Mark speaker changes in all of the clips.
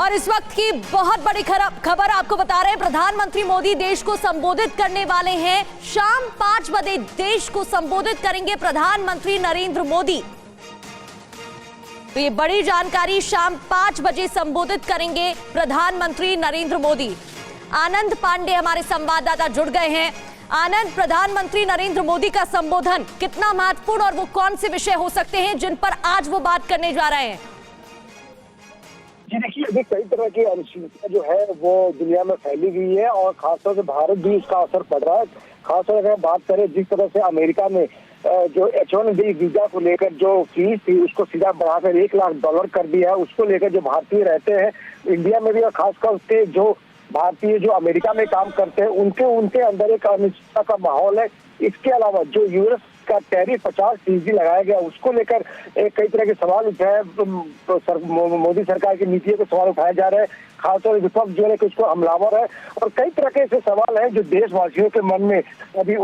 Speaker 1: और इस वक्त की बहुत बड़ी खबर आपको बता रहे हैं। प्रधानमंत्री मोदी देश को संबोधित करने वाले हैं। शाम 5 बजे देश को संबोधित करेंगे प्रधानमंत्री नरेंद्र मोदी। तो ये बड़ी जानकारी, शाम 5 बजे संबोधित करेंगे प्रधानमंत्री नरेंद्र मोदी। आनंद पांडे हमारे संवाददाता जुड़ गए हैं। आनंद, प्रधानमंत्री नरेंद्र मोदी का संबोधन कितना महत्वपूर्ण और वो कौन से विषय हो सकते हैं जिन पर आज वो बात करने जा रहे हैं?
Speaker 2: जी देखिए, अभी कई तरह की अनिश्चितता जो है वो दुनिया में फैली हुई है और खासतौर से भारत भी इसका असर पड़ रहा है। खासतौर अगर बात करें जिस तरह से अमेरिका में जो H-1B वीजा को लेकर जो फीस थी उसको सीधा बढ़ाकर $1 लाख कर दिया है, उसको लेकर जो भारतीय रहते हैं इंडिया में भी और खासकर उसके जो भारतीय जो अमेरिका में काम करते हैं उनके अंदर एक अनिश्चितता का माहौल है। इसके अलावा जो यूएस का टैरिफ 50% लगाया गया उसको लेकर कई तरह के सवाल उठाए, मोदी सरकार की नीतियों के सवाल उठाए जा रहे हैं। खासतौर पर विपक्ष जो है कि उसको हमलावर है और कई तरह के ऐसे सवाल हैं जो देशवासियों के मन में अभी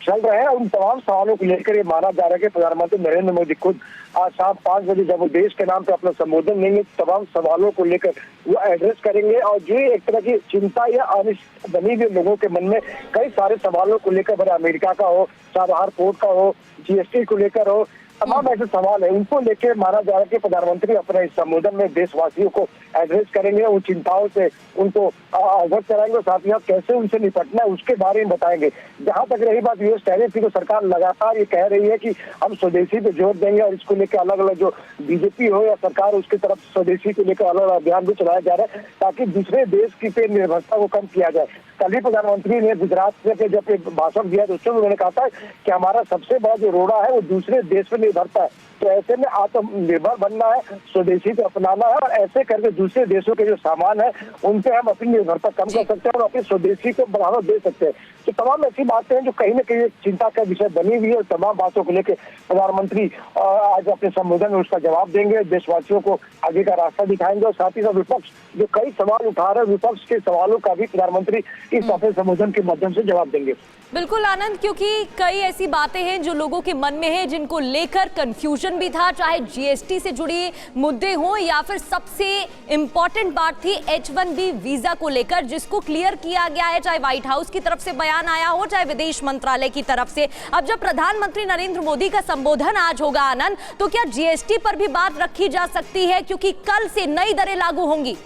Speaker 2: चल रहे हैं। उन तमाम सवालों को लेकर ये माना जा रहा है कि प्रधानमंत्री नरेंद्र मोदी खुद आज शाम 5 बजे जब वो देश के नाम पे अपना संबोधन देंगे तमाम सवालों को लेकर वो एड्रेस करेंगे। और जो एक तरह की चिंता या अनिश्चितता बनी हुई लोगों के मन में कई सारे सवालों को लेकर, भले अमेरिका का हो, चाबहार पोर्ट का हो, जीएसटी को लेकर हो, तमाम ऐसे सवाल है, उनको लेकर माना जा रहा है कि प्रधानमंत्री अपने इस संबोधन में देशवासियों को एड्रेस करेंगे, उन चिंताओं से उनको अवगत कराएंगे और साथ ही साथ कैसे उनसे निपटना है उसके बारे में बताएंगे। जहां तक रही बात यूएस टैरिफ की, तो सरकार लगातार ये कह रही है कि हम स्वदेशी पे जोर देंगे और इसको लेकर अलग अलग जो बीजेपी हो या सरकार उसकी तरफ स्वदेशी को लेकर अलग अलग अभियान भी चलाया जा रहा है ताकि दूसरे देश की पे निर्भरता को कम किया जाए। कल ही प्रधानमंत्री ने गुजरात में जब भाषण दिया तो उसमें उन्होंने कहा था कि हमारा सबसे बड़ा जो रोड़ा है वो दूसरे देश पर निर्भरता है, तो ऐसे में आत्मनिर्भर बनना है, स्वदेशी को अपनाना है और ऐसे करके दूसरे देशों के जो सामान है उन पे हम अपनी निर्भरता कम कर सकते हैं और अपनी स्वदेशी को बढ़ावा दे सकते हैं। तो तमाम ऐसी बातें हैं जो कहीं न कहीं चिंता का विषय बनी हुई है और तमाम बातों को लेकर प्रधानमंत्री आज अपने संबोधन में उसका जवाब देंगे, देशवासियों को आगे का रास्ता दिखाएंगे और साथ ही साथ विपक्ष जो कई सवाल उठा रहे हैं विपक्ष के सवालों का भी प्रधानमंत्री इस अपने संबोधन के माध्यम से जवाब देंगे।
Speaker 1: बिल्कुल आनंद, क्योंकि कई ऐसी बातें हैं जो लोगों के मन में है, जिनको लेकर कंफ्यूजन भी था, चाहे जीएसटी से जुड़े मुद्दे हों या फिर सबसे इंपॉर्टेंट बात थी H-1B वीजा को लेकर, जिसको क्लियर किया गया है, चाहे व्हाइट हाउस की तरफ से बयान आया हो चाहे विदेश मंत्रालय की तरफ से। अब जब प्रधानमंत्री नरेंद्र मोदी का संबोधन आज होगा आनंद, तो क्या जीएसटी पर भी बात रखी जा सकती है, क्योंकि कल से नई दरें लागू होंगी?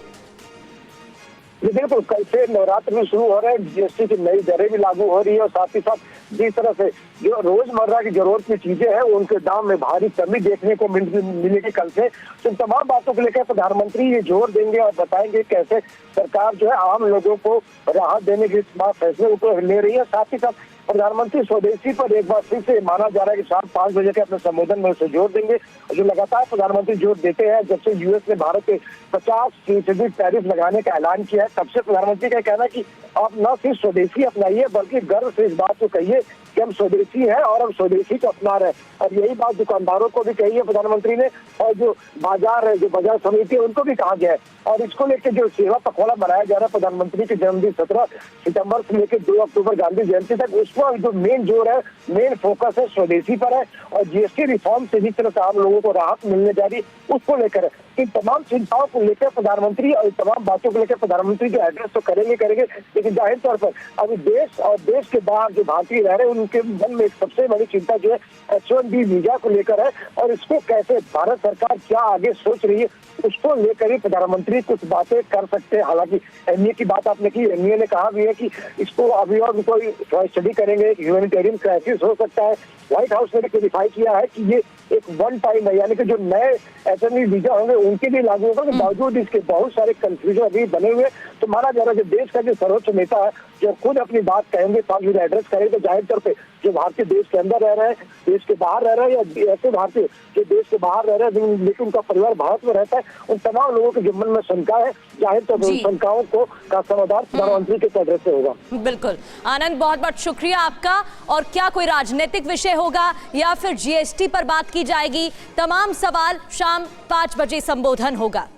Speaker 2: बिल्कुल, कल से नवरात्र भी शुरू हो रहे हैं, जीएसटी की नई दरें भी लागू हो रही है और साथ ही साथ जिस तरह से जो रोजमर्रा की जरूरत की चीजें हैं उनके दाम में भारी कमी देखने को मिलेगी कल से। तो तमाम बातों को लेकर प्रधानमंत्री ये जोर देंगे और बताएंगे कैसे सरकार जो है आम लोगों को राहत देने के फैसले ले रही है। साथ ही साथ प्रधानमंत्री स्वदेशी पर एक बार फिर से माना जा रहा है कि शाम 5 बजे के अपने संबोधन में उसे जोर देंगे। जो लगातार प्रधानमंत्री जोर देते हैं, जब से यूएस ने भारत पे 50% टैरिफ लगाने का ऐलान किया है तब से प्रधानमंत्री का कहना है कि आप न सिर्फ स्वदेशी अपनाइए बल्कि गर्व से इस बात को कहिए कि हम स्वदेशी हैं और हम स्वदेशी को अपना रहे हैं। और यही बात दुकानदारों को भी कही है प्रधानमंत्री ने और जो बाजार है, जो बाजार समिति है उनको भी कहा गया है। और इसको लेकर जो सेवा पखवाड़ा मनाया जा रहा है प्रधानमंत्री के जन्मदिन 17 सितंबर से लेकर 2 अक्टूबर गांधी जयंती तक, उसमें जो मेन जोर है, मेन फोकस है स्वदेशी पर है और जीएसटी रिफॉर्म से जिस तरह से आम लोगों को राहत मिलने जा रही उसको लेकर है। इन तमाम चिंताओं को लेकर प्रधानमंत्री और तमाम बातों को लेकर प्रधानमंत्री जो एड्रेस तो करेंगे, लेकिन जाहिर तौर पर अभी देश और देश के बाहर जो भारतीय रह रहे हैं उनके मन में एक सबसे बड़ी चिंता जो है H-1B वीजा को लेकर है और इसको कैसे भारत सरकार क्या आगे सोच रही है उसको लेकर ही प्रधानमंत्री कुछ बातें कर सकते हैं। हालांकि एनडीए की बात आपने की, एनडीए ने कहा भी है कि इसको अभी और कोई स्टडी करेंगे, ह्यूमैनिटेरियन क्राइसिस हो सकता है। व्हाइट हाउस ने क्लेरिफाई किया है कि ये एक वन टाइम है, यानी कि जो नए H-1B वीजा होंगे उनके लिए लागू होगा। तो बावजूद इसके बहुत सारे कंफ्यूजन अभी बने हुए, तो माना जा रहा है कि देश का जो सर्वोच्च नेता है जो खुद अपनी बात कहेंगे, 5 बजे एड्रेस करेंगे, तो जाहिर तौर पर जो भारतीय देश के अंदर रह रहे हैं, देश के बाहर रह रहे हैं या ऐसे भारतीय जो देश के बाहर रह रहे हैं लेकिन उनका परिवार भारत में रहता है, उन तमाम लोगों के मन में शंका है, जाहिर तौर पर शंकाओं को का समाधान प्रधानमंत्री के एड्रेस से होगा।
Speaker 1: बिल्कुल आनंद, बहुत बहुत शुक्रिया आपका। और क्या कोई राजनीतिक विषय होगा या फिर जीएसटी पर बात की जाएगी, तमाम सवाल शाम 5 बजे संबोधन होगा।